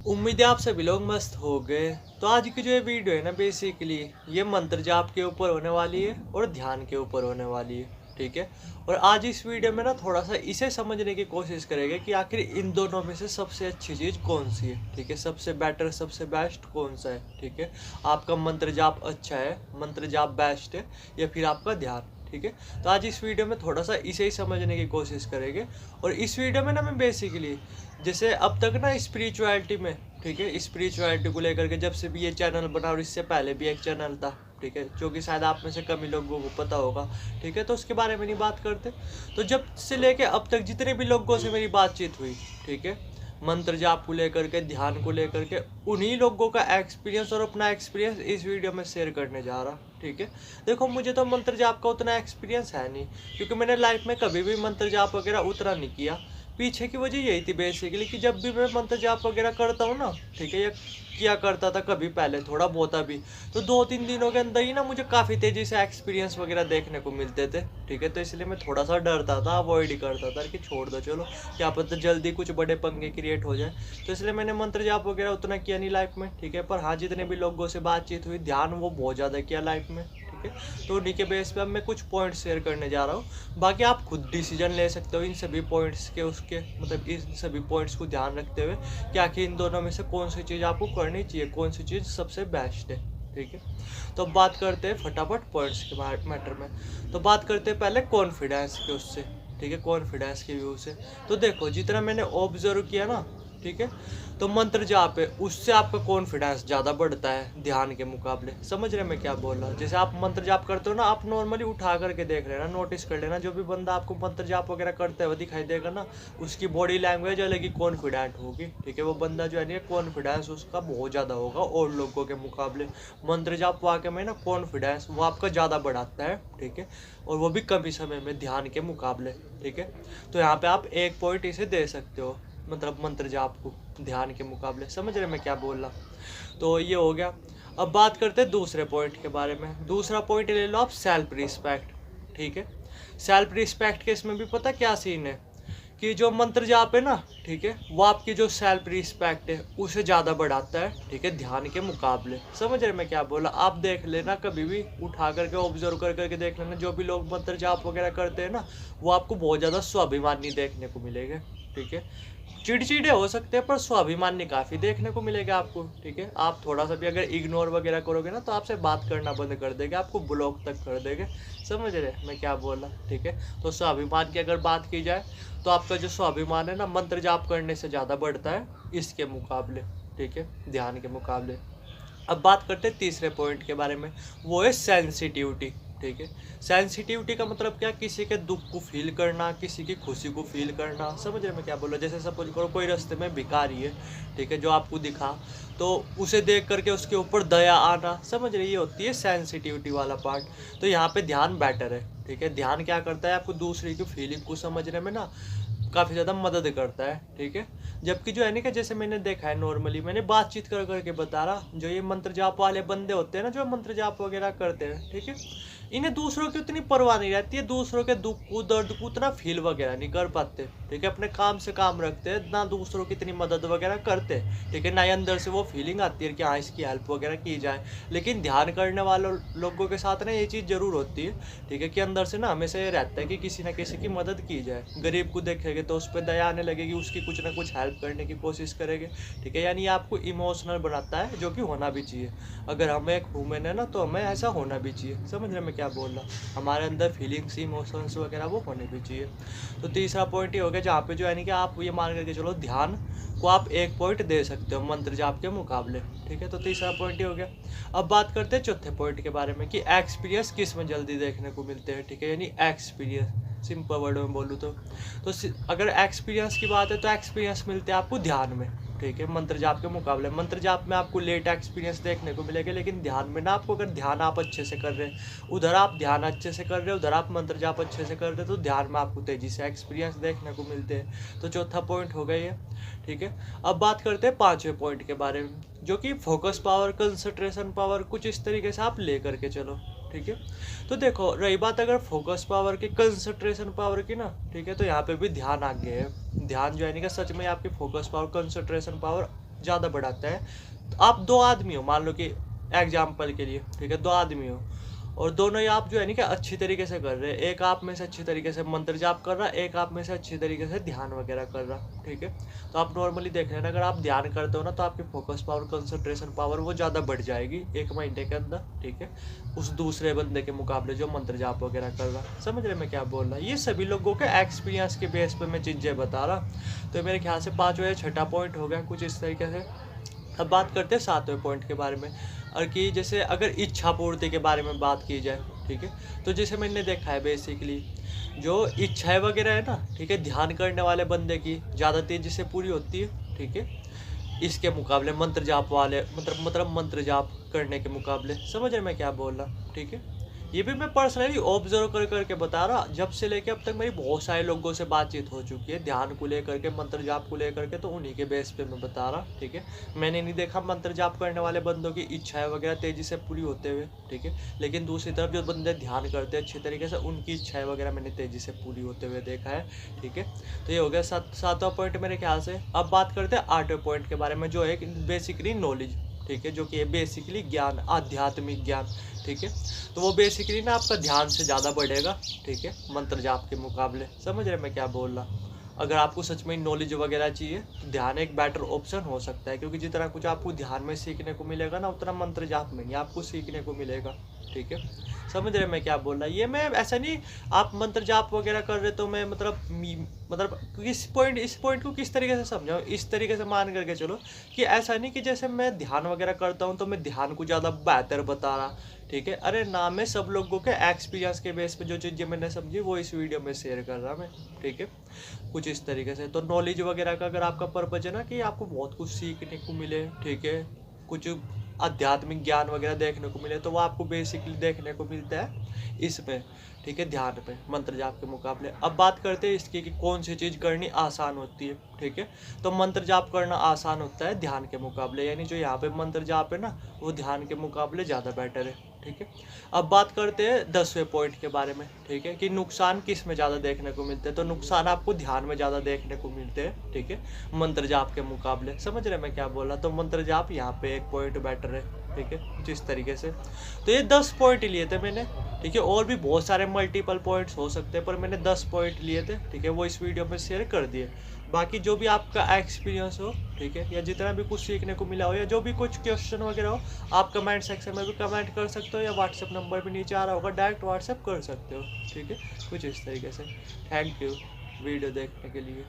उम्मीद है आप सभी लोग मस्त हो गए। तो आज की जो ये वीडियो है ना, बेसिकली ये मंत्र जाप के ऊपर होने वाली है और ध्यान के ऊपर होने वाली है। ठीक है। और आज इस वीडियो में ना थोड़ा सा इसे समझने की कोशिश करेंगे कि आखिर इन दोनों में से सबसे अच्छी चीज़ कौन सी है। ठीक है, सबसे बेटर सबसे बेस्ट कौन सा है। ठीक है, आपका मंत्र जाप अच्छा है, मंत्र जाप बेस्ट है, या फिर आपका ध्यान। ठीक है, तो आज इस वीडियो में थोड़ा सा इसे ही समझने की कोशिश करेंगे। और इस वीडियो में ना मैं बेसिकली जैसे अब तक ना स्पिरिचुअलिटी में, ठीक है, स्पिरिचुअलिटी को लेकर के जब से भी ये चैनल बना, और इससे पहले भी एक चैनल था, ठीक है, जो कि शायद आप में से कम ही लोगों को पता होगा। ठीक है, तो उसके बारे में नहीं बात करते। तो जब से लेके अब तक जितने भी लोगों से मेरी बातचीत हुई, ठीक है, मंत्र जाप को लेकर के, ध्यान को लेकर के, उन्हीं लोगों का एक्सपीरियंस और अपना एक्सपीरियंस इस वीडियो में शेयर करने जा रहा। ठीक है, देखो मुझे तो मंत्र जाप का उतना एक्सपीरियंस है नहीं, क्योंकि मैंने लाइफ में कभी भी मंत्र जाप वगैरह उतना नहीं किया। पीछे की वजह यही थी बेसिकली कि जब भी मैं मंत्र जाप वगैरह करता हूँ ना, ठीक है, या किया करता था कभी पहले थोड़ा बहुत अभी, तो 2-3 दिनों के अंदर ही ना मुझे काफ़ी तेज़ी से एक्सपीरियंस वगैरह देखने को मिलते थे। ठीक है, तो इसलिए मैं थोड़ा सा डरता था, अवॉइड ही करता था कि छोड़ दो, चलो क्या पता जल्दी कुछ बड़े पंगे क्रिएट हो जाए। तो इसलिए मैंने मंत्र जाप वगैरह उतना किया नहीं लाइफ में। ठीक है, पर हाँ, जितने भी लोगों से बातचीत हुई, ध्यान वो बहुत ज़्यादा किया लाइफ में। ठीक है, तो उन्हीं के बेस पे अब मैं कुछ पॉइंट शेयर करने जा रहा हूँ। बाकी आप खुद डिसीजन ले सकते हो इन सभी पॉइंट्स के, उसके मतलब इन सभी पॉइंट्स को ध्यान रखते हुए कि आखिर इन दोनों में से कौन सी चीज़ आपको करनी चाहिए, कौन सी चीज़ सबसे बेस्ट है। ठीक है, तो अब बात करते हैं फटाफट पॉइंट्स के मैटर में। तो बात करते हैं पहले कॉन्फिडेंस के उससे। ठीक है, कॉन्फिडेंस के व्यू से। तो देखो जितना मैंने ऑब्जर्व किया ना, ठीक है, तो मंत्र जाप है उससे आपका कॉन्फिडेंस ज़्यादा बढ़ता है ध्यान के मुकाबले। समझ रहे मैं क्या बोल रहा हूँ? जैसे आप मंत्र जाप करते हो ना, आप नॉर्मली उठा करके देख लेना, नोटिस कर लेना, जो भी बंदा आपको मंत्र जाप वगैरह करते हुए दिखाई देगा ना, उसकी बॉडी लैंग्वेज अलग ही कॉन्फिडेंट होगी। ठीक है, वो बंदा जो है ना, कॉन्फिडेंस उसका बहुत ज़्यादा होगा और लोगों के मुकाबले। मंत्र जाप वाकई में ना कॉन्फिडेंस वो आपका ज़्यादा बढ़ाता है। ठीक है, और वो भी कम ही समय में ध्यान के मुकाबले। ठीक है, तो यहाँ पे आप एक पॉइंट इसे दे सकते हो, मतलब मंत्र जाप को ध्यान के मुकाबले। समझ रहे मैं क्या बोल रहा? तो ये हो गया। अब बात करते हैं दूसरे पॉइंट के बारे में। दूसरा पॉइंट ले लो आप, सेल्फ रिस्पेक्ट। ठीक है, सेल्फ रिस्पेक्ट के इसमें भी पता क्या सीन है कि जो मंत्र जाप है ना, ठीक है, वो आपकी जो सेल्फ रिस्पेक्ट है उसे ज़्यादा बढ़ाता है। ठीक है, ध्यान के मुकाबले। समझ रहे मैं क्या बोला? आप देख लेना, कभी भी उठा करके ऑब्जर्व कर करके देख लेना, जो भी लोग मंत्र जाप वगैरह करते हैं ना, वो आपको बहुत ज़्यादा स्वाभिमानी देखने को मिलेगा। ठीक है, चिड़चिड़े हो सकते हैं पर स्वाभिमानी काफ़ी देखने को मिलेगा आपको। ठीक है, आप थोड़ा सा भी अगर इग्नोर वगैरह करोगे ना, तो आपसे बात करना बंद कर देगा, आपको ब्लॉक तक कर देगा। समझ रहे मैं क्या बोला? ठीक है, तो स्वाभिमान की अगर बात की जाए, तो आपका जो स्वाभिमान है ना, मंत्र जाप करने से ज़्यादा बढ़ता है इसके मुकाबले। ठीक है, ध्यान के मुकाबले। अब बात करते हैं तीसरे पॉइंट के बारे में, वो है सेंसिटिविटी। ठीक है, सेंसिटिविटी का मतलब क्या? किसी के दुख को फील करना, किसी की खुशी को फील करना। समझ रहे मैं क्या बोल रहा हूँ? जैसे सपोज करो कोई रास्ते में भिखारी है, ठीक है, जो आपको दिखा, तो उसे देख करके उसके ऊपर दया आना। समझ रही, ये होती है सेंसिटिविटी वाला पार्ट। तो यहाँ पे ध्यान बेटर है। ठीक है, ध्यान क्या करता है? आपको दूसरे की फीलिंग को समझने में ना काफ़ी ज़्यादा मदद करता है। ठीक है, जबकि जो है ना कि जैसे मैंने देखा है, नॉर्मली मैंने बातचीत कर करके बता रहा, जो ये मंत्र जाप वाले बंदे होते हैं ना, जो मंत्र जाप वगैरह करते हैं, ठीक है, इन्हें दूसरों की उतनी परवाह नहीं रहती है, दूसरों के दुख को दर्द को उतना फील वगैरह नहीं कर पाते। ठीक है, अपने काम से काम रखते हैं, ना दूसरों की इतनी मदद वगैरह करते। ठीक है, ना ही अंदर से वो फीलिंग आती है कि हाँ इसकी हेल्प वगैरह की जाए। लेकिन ध्यान करने वालों लोगों के साथ ना ये चीज़ जरूर होती है। ठीक है, कि अंदर से ना हमेशा ये रहता है कि किसी ना किसी की मदद की जाए। गरीब को देखेंगे तो उस पर दया आने लगेगी, उसकी कुछ ना कुछ हेल्प करने की कोशिश करेंगे। ठीक है, यानी आपको इमोशनल बनाता है, जो कि होना भी चाहिए। अगर हम एक ह्यूमन है ना, तो हमें ऐसा होना भी चाहिए। समझ रहे मैं क्या बोल रहा? हमारे अंदर फीलिंग्स, इमोशंस वगैरह वो होने भी चाहिए। तो तीसरा पॉइंट ये हो गया, जहाँ पे जो है कि आप ये मान करके चलो, ध्यान को आप एक पॉइंट दे सकते हो मंत्र जाप के मुकाबले। ठीक है, तो तीसरा पॉइंट ये हो गया। अब बात करते हैं चौथे पॉइंट के बारे में कि एक्सपीरियंस किस में जल्दी देखने को मिलते हैं। ठीक है, यानी एक्सपीरियंस, सिंपल वर्ड में बोलूँ तो अगर एक्सपीरियंस की बात है, तो एक्सपीरियंस मिलते हैं आपको ध्यान में। ठीक है, मंत्र जाप के मुकाबले मंत्र जाप में आपको लेट एक्सपीरियंस देखने को मिलेगा, लेकिन ध्यान में ना, आपको अगर ध्यान आप अच्छे से कर रहे हैं, उधर आप ध्यान अच्छे से कर रहे हो, उधर आप मंत्र जाप अच्छे से कर रहे हो, तो ध्यान में आपको तेजी से एक्सपीरियंस देखने को मिलते हैं। तो चौथा पॉइंट हो गया ये। ठीक है, अब बात करते हैं पांचवें पॉइंट के बारे में, जो कि फोकस पावर, कंसंट्रेशन पावर, कुछ इस तरीके से आप ले करके चलो। ठीक है, तो देखो रही बात अगर फोकस पावर की, कंसंट्रेशन पावर की ना, ठीक है, तो यहाँ पे भी ध्यान आगे है। ध्यान जो है नहीं, सच में आपकी फोकस पावर, कंसंट्रेशन पावर ज़्यादा बढ़ाता है। तो आप 2 आदमी हो, मान लो कि एग्जाम्पल के लिए, ठीक है, 2 आदमी हो और दोनों ही आप जो है ना कि अच्छी तरीके से कर रहे हैं। एक आप में से अच्छी तरीके से मंत्र जाप कर रहा है, एक आप में से अच्छी तरीके से ध्यान वगैरह कर रहा, ठीक है। तो आप नॉर्मली देख लेना, अगर आप ध्यान करते हो ना तो आपकी फोकस पावर, कंसंट्रेशन पावर वो ज़्यादा बढ़ जाएगी 1 महीने के अंदर, ठीक है, उस दूसरे बंदे के मुकाबले जो मंत्र जाप वगैरह कर रहा। समझ रहे मैं क्या बोल रहा? ये सभी लोगों के एक्सपीरियंस के बेस पे मैं चीज़ें बता रहा। तो मेरे ख्याल से 5वां या 6ठा पॉइंट हो गया कुछ इस तरीके से। अब बात करते हैं 7वें पॉइंट के बारे में, और कि जैसे अगर इच्छा पूर्ति के बारे में बात की जाए, ठीक है, तो जैसे मैंने देखा है बेसिकली जो इच्छाएं वगैरह है ना, ठीक है, ध्यान करने वाले बंदे की ज़्यादा तेजी से पूरी होती है, ठीक है, इसके मुकाबले मंत्र जाप वाले मतलब मंत्र जाप करने के मुकाबले। समझ रहे मैं क्या बोल रहा? ठीक है, ये भी मैं पर्सनली ऑब्जर्व कर करके बता रहा। जब से लेके अब तक मेरी बहुत सारे लोगों से बातचीत हो चुकी है ध्यान को लेकर के, मंत्र जाप को लेकर के, तो उन्हीं के बेस पे मैं बता रहा, ठीक है। मैंने नहीं देखा मंत्र जाप करने वाले बंदों की इच्छाएं वगैरह तेजी से पूरी होते हुए, ठीक है, लेकिन दूसरी तरफ जो बंदे ध्यान करते हैं अच्छी तरीके से, उनकी इच्छाएं वगैरह मैंने तेजी से पूरी होते हुए देखा है, ठीक है। तो ये हो गया 7वां पॉइंट मेरे ख्याल से। अब बात करते हैं 8वें पॉइंट के बारे में, जो है बेसिकली नॉलेज, ठीक है, जो कि बेसिकली ज्ञान, आध्यात्मिक ज्ञान, ठीक है। तो वो बेसिकली ना आपका ध्यान से ज़्यादा बढ़ेगा, ठीक है, मंत्र जाप के मुकाबले। समझ रहे मैं क्या बोल रहा? अगर आपको सच में नॉलेज वगैरह चाहिए तो ध्यान एक बेटर ऑप्शन हो सकता है, क्योंकि जितना कुछ आपको ध्यान में सीखने को मिलेगा ना, उतना मंत्र जाप में नहीं आपको सीखने को मिलेगा, ठीक है। समझ रहे मैं क्या बोल रहा? ये मैं ऐसा नहीं आप मंत्र जाप वगैरह कर रहे तो मैं मतलब इस पॉइंट को किस तरीके से समझाऊँ, इस तरीके से मान करके चलो कि ऐसा नहीं कि जैसे मैं ध्यान वगैरह करता हूँ तो मैं ध्यान को ज़्यादा बेहतर बता रहा, ठीक है। अरे ना, मैं सब लोगों के एक्सपीरियंस के बेस पे जो चीज़ें मैंने समझी वो इस वीडियो में शेयर कर रहा मैं, ठीक है, कुछ इस तरीके से। तो नॉलेज वगैरह का अगर आपका पर्पज है ना कि आपको बहुत कुछ सीखने को मिले, ठीक है, कुछ आध्यात्मिक ज्ञान वगैरह देखने को मिले, तो वो आपको बेसिकली देखने को मिलता है इसमें, ठीक है, ध्यान पे, मंत्र जाप के मुकाबले। अब बात करते हैं इसकी कि कौन सी चीज़ करनी आसान होती है, ठीक है। तो मंत्र जाप करना आसान होता है ध्यान के मुकाबले, यानी जो यहाँ पे मंत्र जाप है ना वो ध्यान के मुकाबले ज़्यादा बेटर है, ठीक है। अब बात करते हैं 10वें पॉइंट के बारे में, ठीक है, कि नुकसान किस में ज़्यादा देखने को मिलते हैं। तो नुकसान आपको ध्यान में ज़्यादा देखने को मिलते हैं, ठीक है, मंत्र जाप के मुकाबले। समझ रहे मैं क्या बोला? तो मंत्र जाप यहाँ पे 1 पॉइंट बेटर है, ठीक है, जिस तरीके से। तो ये 10 पॉइंट लिए थे मैंने, ठीक है, और भी बहुत सारे मल्टीपल पॉइंट्स हो सकते हैं, पर मैंने 10 पॉइंट लिए थे, ठीक है, वो इस वीडियो में शेयर कर दिए। बाकी जो भी आपका एक्सपीरियंस हो, ठीक है, या जितना भी कुछ सीखने को मिला हो, या जो भी कुछ क्वेश्चन वगैरह हो, आप कमेंट सेक्शन में भी कमेंट कर सकते हो, या व्हाट्सएप नंबर भी नीचे आ रहा होगा, डायरेक्ट व्हाट्सएप कर सकते हो, ठीक है, कुछ इस तरीके से। थैंक यू वीडियो देखने के लिए।